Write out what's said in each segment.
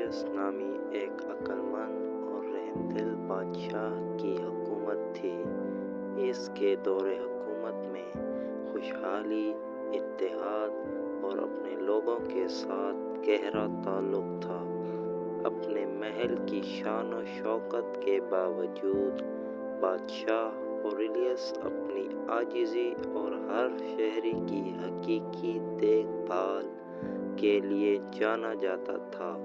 اوریلیس نامی ایک عقلمند اور رحمدل بادشاہ کی حکومت تھی۔ اس کے دور حکومت میں خوشحالی، اتحاد اور اپنے لوگوں کے ساتھ گہرا تعلق تھا۔ اپنے محل کی شان و شوکت کے باوجود بادشاہ اوریلیس اپنی عاجزی اور ہر شہری کی حقیقی دیکھ بھال کے لیے جانا جاتا تھا۔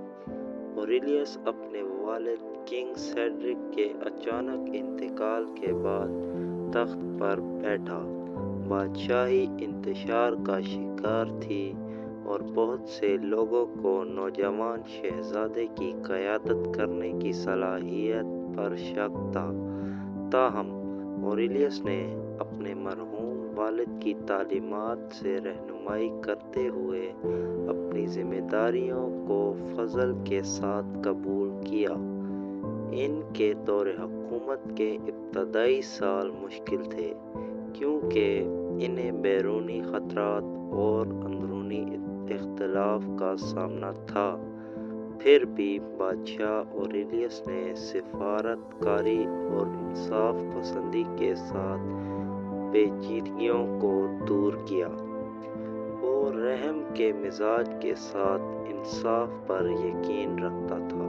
اوریلیس اپنے والد کنگ سیڈرک کے اچانک انتقال کے بعد تخت پر بیٹھا۔ بادشاہی انتشار کا شکار تھی اور بہت سے لوگوں کو نوجوان شہزادے کی قیادت کرنے کی صلاحیت پر شک تھا۔ تاہم اوریلیس نے اپنے مرحوم والد کی تعلیمات سے رہنمائی کرتے ہوئے اپنی ذمہ داریوں کو فضل کے ساتھ قبول کیا۔ ان کے دور حکومت کے ابتدائی سال مشکل تھے، کیونکہ انہیں بیرونی خطرات اور اندرونی اختلاف کا سامنا تھا۔ پھر بھی بادشاہ اوریلیس نے سفارت کاری اور انصاف پسندی کے ساتھ پیچیدگیوں کو دور کیا۔ وہ رحم کے مزاج کے ساتھ انصاف پر یقین رکھتا تھا،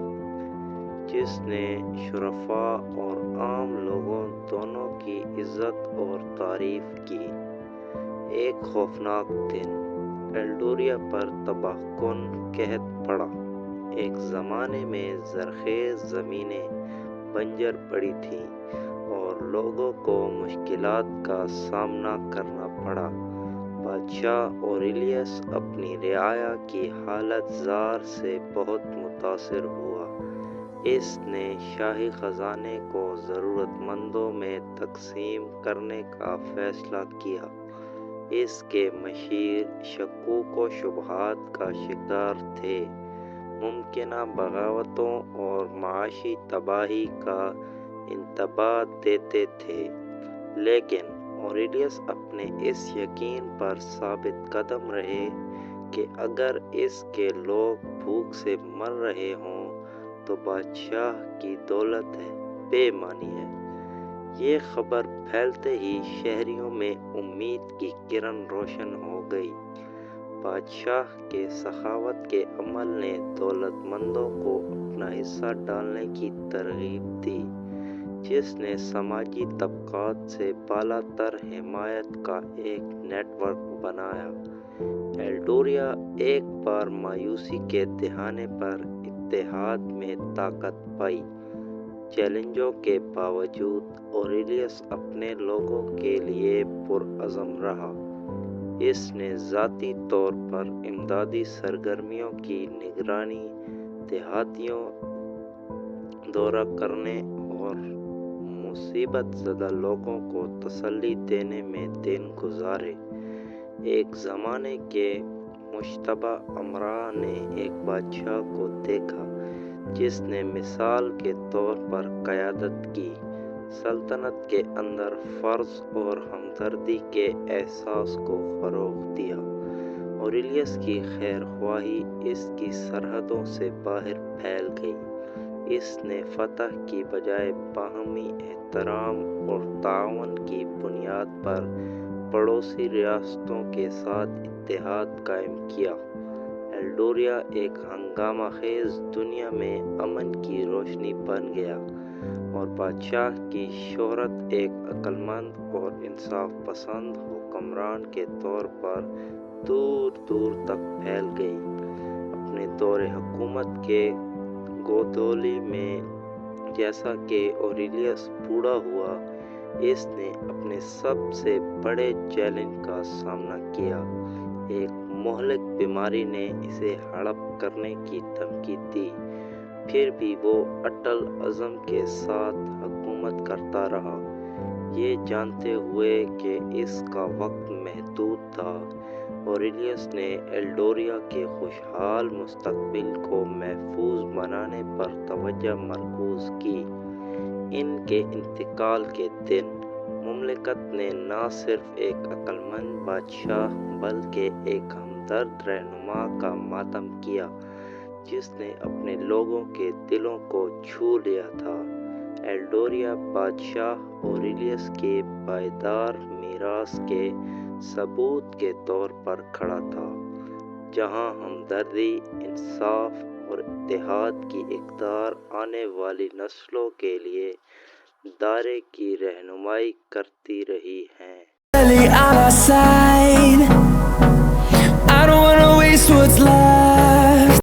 جس نے شرفاء اور عام لوگوں دونوں کی عزت اور تعریف کی۔ ایک خوفناک دن ایلڈوریا پر تباہ کن قحط پڑا۔ ایک زمانے میں زرخیز زمینیں بنجر پڑی تھیں اور لوگوں کو مشکلات کا سامنا کرنا پڑا۔ بادشاہ اوریلیس اپنی رعایا کی حالت زار سے بہت متاثر ہوا۔ اس نے شاہی خزانے کو ضرورت مندوں میں تقسیم کرنے کا فیصلہ کیا۔ اس کے مشیر شکوک و شبہات کا شکار تھے، ممکنہ بغاوتوں اور معاشی تباہی کا انتباہ دیتے تھے، لیکن اوریلیس اپنے اس یقین پر ثابت قدم رہے کہ اگر اس کے لوگ بھوک سے مر رہے ہوں تو بادشاہ کی دولت بے معنی ہے۔ یہ خبر پھیلتے ہی شہریوں میں امید کی کرن روشن ہو گئی۔ بادشاہ کے سخاوت کے عمل نے دولت مندوں کو اپنا حصہ ڈالنے کی ترغیب دی، جس نے سماجی طبقات سے بالا تر حمایت کا ایک نیٹ ورک بنایا۔ ایلڈوریا ایک بار مایوسی کے دہانے پر اتحاد میں طاقت پائی۔ چیلنجوں کے باوجود اوریلیس اپنے لوگوں کے لیے پرعزم رہا۔ اس نے ذاتی طور پر امدادی سرگرمیوں کی نگرانی، دیہاتوں دورہ کرنے اور مصیبت زدہ لوگوں کو تسلی دینے میں دن گزارے۔ ایک زمانے کے مشتبہ امراء نے ایک بادشاہ کو دیکھا جس نے مثال کے طور پر قیادت کی، سلطنت کے اندر فرض اور ہمدردی کے احساس کو فروغ دیا۔ اوریلیس کی خیر خواہی اس کی سرحدوں سے باہر پھیل گئی۔ اس نے فتح کی بجائے باہمی احترام اور تعاون کی بنیاد پر پڑوسی ریاستوں کے ساتھ اتحاد قائم کیا۔ ایلڈوریا ایک ہنگامہ خیز دنیا میں امن کی روشنی بن گیا، اور بادشاہ کی شہرت ایک عقلمند اور انصاف پسند حکمران کے طور پر دور دور تک پھیل گئی۔ اپنے دور حکومت کے گودولی میں جیسا کہ اوریلیس بوڑھا ہوا، اس نے اپنے سب سے بڑے چیلنج کا سامنا کیا۔ ایک مہلک بیماری نے اسے ہڑپ کرنے کی دھمکی دی، پھر بھی وہ اٹل عزم کے ساتھ حکومت کرتا رہا۔ یہ جانتے ہوئے کہ اس کا وقت محدود تھا، اوریلیس نے ایلڈوریا کے خوشحال مستقبل کو محفوظ بنانے پر توجہ مرکوز کی۔ ان کے انتقال کے دن مملکت نے نہ صرف ایک عقلمند بادشاہ بلکہ ایک ہمدرد رہنما کا ماتم کیا، جس نے اپنے لوگوں کے دلوں کو چھو لیا تھا۔ ایلڈوریا بادشاہ اوریلیس کے پائیدار میراث کے ثبوت کے طور پر کھڑا تھا، جہاں ہمدردی، انصاف اور اتحاد کی اقدار آنے والی نسلوں کے لیے دائرے کی رہنمائی کرتی رہی ہیں۔